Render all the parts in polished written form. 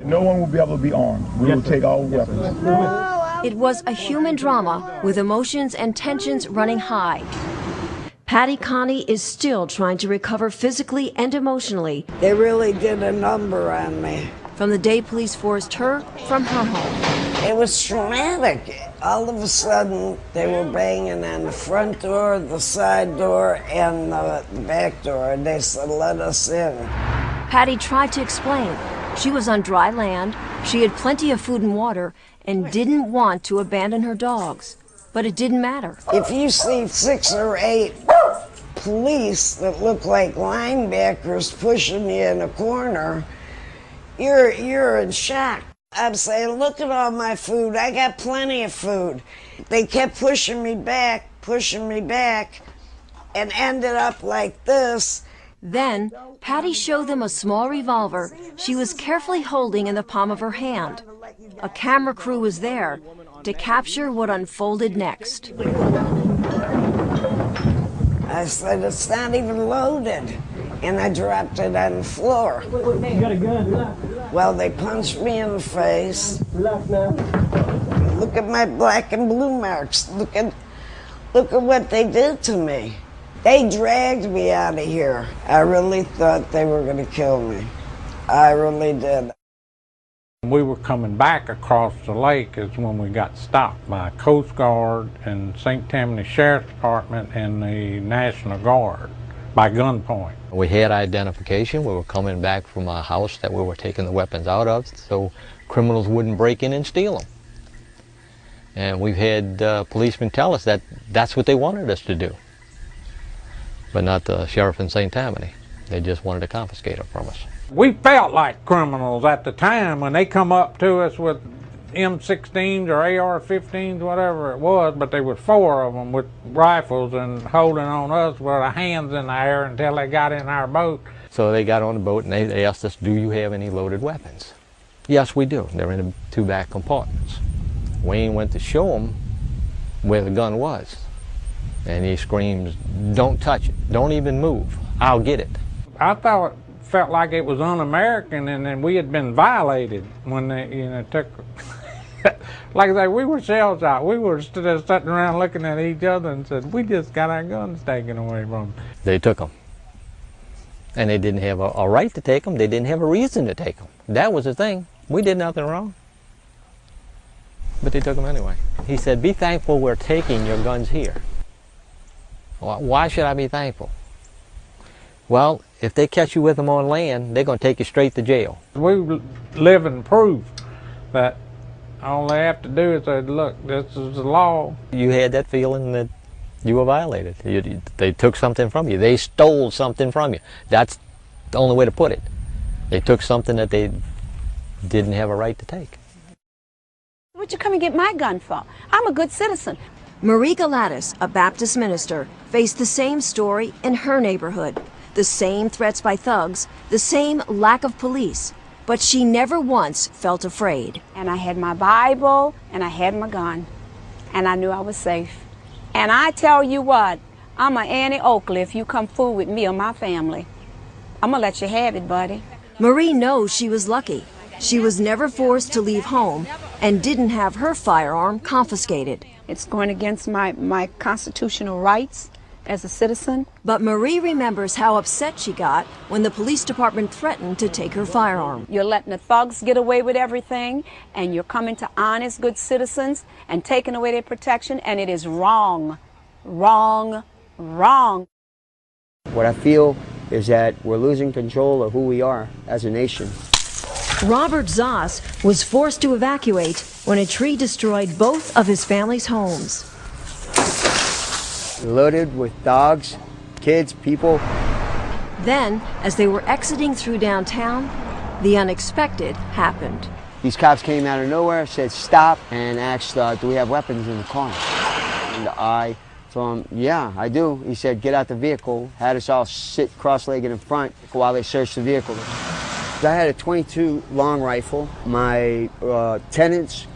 No one will be able to be armed. We will take all weapons. It was a human drama with emotions and tensions running high. Patty Connie is still trying to recover physically and emotionally. They really did a number on me. From the day police forced her from her home. It was traumatic. All of a sudden, they were banging on the front door, the side door, and the back door. They said, "Let us in." Patty tried to explain. She was on dry land, she had plenty of food and water, and didn't want to abandon her dogs. But it didn't matter. If you see 6 or 8 police that look like linebackers pushing you in a corner, you're in shock. I'm saying, look at all my food. I got plenty of food. They kept pushing me back, and ended up like this. Then, Patty showed them a small revolver she was carefully holding in the palm of her hand. A camera crew was there to capture what unfolded next. I said, "It's not even loaded." And I dropped it on the floor. You got a gun? Well, they punched me in the face. Look at my black and blue marks. Look at what they did to me. They dragged me out of here. I really thought they were going to kill me. I really did. We were coming back across the lake is when we got stopped by Coast Guard and St. Tammany Sheriff's Department and the National Guard by gunpoint. We had identification. We were coming back from a house that we were taking the weapons out of so criminals wouldn't break in and steal them. And we've had policemen tell us that that's what they wanted us to do, but not the sheriff in St. Tammany. They just wanted to confiscate them from us. We felt like criminals at the time when they come up to us with M16s or AR-15s, whatever it was, but there was 4 of them with rifles and holding on us with our hands in the air until they got in our boat. So they got on the boat and they asked us, "Do you have any loaded weapons?" Yes, we do. They're in the 2 back compartments. Wayne went to show him where the gun was, and he screams, "Don't touch it. Don't even move. I'll get it." I thought it felt like it was un-American and then we had been violated when they took like I say, we were shell-shocked. We were just sitting around looking at each other and said, "We just got our guns taken away from them." They took them. And they didn't have a right to take them. They didn't have a reason to take them. That was the thing. We did nothing wrong. But they took them anyway. He said, "Be thankful we're taking your guns here." Why should I be thankful? Well, if they catch you with them on land, they're going to take you straight to jail. We live in proof that all they have to do is say, "Look, this is the law." You had that feeling that you were violated. They took something from you. They stole something from you. That's the only way to put it. They took something that they didn't have a right to take. What'd you come and get my gun for? I'm a good citizen. Marie Galatis, a Baptist minister, faced the same story in her neighborhood. The same threats by thugs, the same lack of police. But she never once felt afraid. And I had my Bible, and I had my gun, and I knew I was safe. And I tell you what, I'm a Annie Oakley if you come fool with me or my family. I'm gonna let you have it, buddy. Marie knows she was lucky. She was never forced to leave home and didn't have her firearm confiscated. It's going against my constitutional rights as a citizen. But Marie remembers how upset she got when the police department threatened to take her firearm. You're letting the thugs get away with everything, and you're coming to honest, good citizens and taking away their protection, and it is wrong. Wrong. Wrong. What I feel is that we're losing control of who we are as a nation. Robert Zoss was forced to evacuate when a tree destroyed both of his family's homes. Loaded with dogs, kids, people. Then, as they were exiting through downtown, the unexpected happened. These cops came out of nowhere, said stop, and asked, "Do we have weapons in the car?" And I told him, "Yeah, I do." He said, "Get out the vehicle." Had us all sit cross-legged in front while they searched the vehicle. I had a .22 long rifle. My tenant's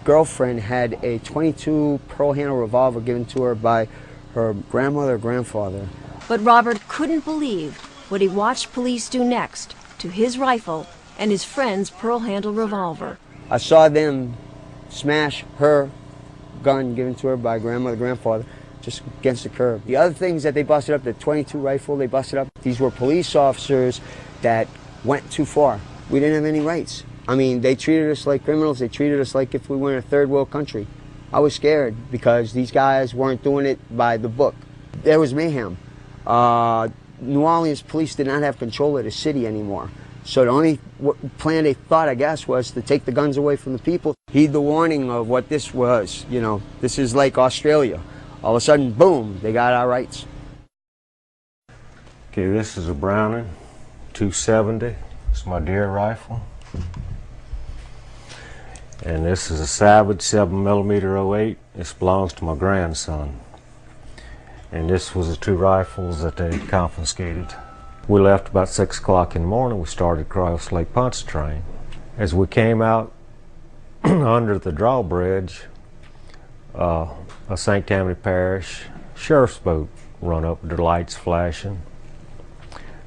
girlfriend had a .22 pearl handle revolver given to her by her grandmother or grandfather. But Robert couldn't believe what he watched police do next to his rifle and his friend's pearl-handle revolver. I saw them smash her gun given to her by grandmother, grandfather, just against the curb. The other things that they busted up, the .22 rifle they busted up, these were police officers that went too far. We didn't have any rights. I mean, they treated us like criminals. They treated us like if we were in a third world country. I was scared because these guys weren't doing it by the book. There was mayhem. New Orleans police did not have control of the city anymore. So the only plan they thought, I guess, was to take the guns away from the people. Heed the warning of what this was. You know, this is like Australia. All of a sudden, boom, they got our rights. Okay, this is a Browning 270. It's my deer rifle. And this is a Savage 7mm 08. This belongs to my grandson. And this was the two rifles that they confiscated. We left about 6 o'clock in the morning. We started across Lake Pontchartrain. As we came out under the drawbridge, a St. Tammany Parish sheriff's boat run up with their lights flashing,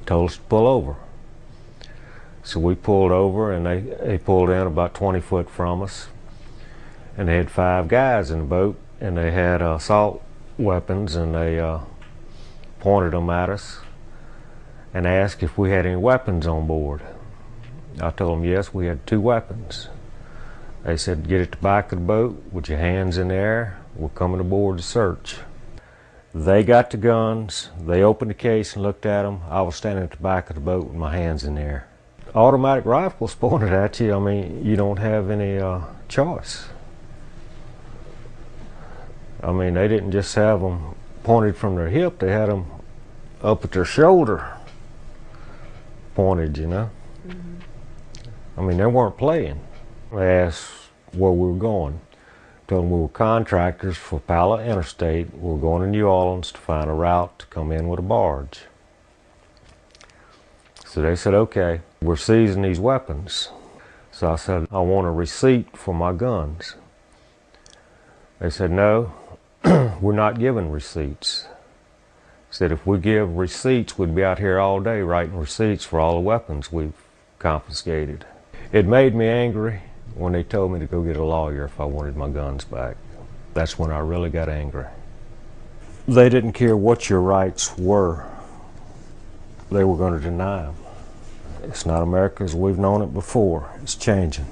told us to pull over. So we pulled over, and they pulled in about 20 foot from us, and they had 5 guys in the boat, and they had assault weapons, and they pointed them at us and asked if we had any weapons on board. I told them yes, we had 2 weapons. They said, get at the back of the boat with your hands in the air. We're coming aboard to search. They got the guns. They opened the case and looked at them. I was standing at the back of the boat with my hands in the air. Automatic rifles pointed at you. I mean, you don't have any choice. I mean, they didn't just have them pointed from their hip. They had them up at their shoulder pointed, you know. I mean, they weren't playing. They asked where we were going. Told them we were contractors for Pala Interstate. We were going to New Orleans to find a route to come in with a barge. So they said, okay, we're seizing these weapons. So I said, I want a receipt for my guns. They said, no, we're not giving receipts. Said if we give receipts, we'd be out here all day writing receipts for all the weapons we've confiscated. It made me angry when they told me to go get a lawyer if I wanted my guns back. That's when I really got angry. They didn't care what your rights were. They were going to deny them. It's not America as we've known it before. It's changing.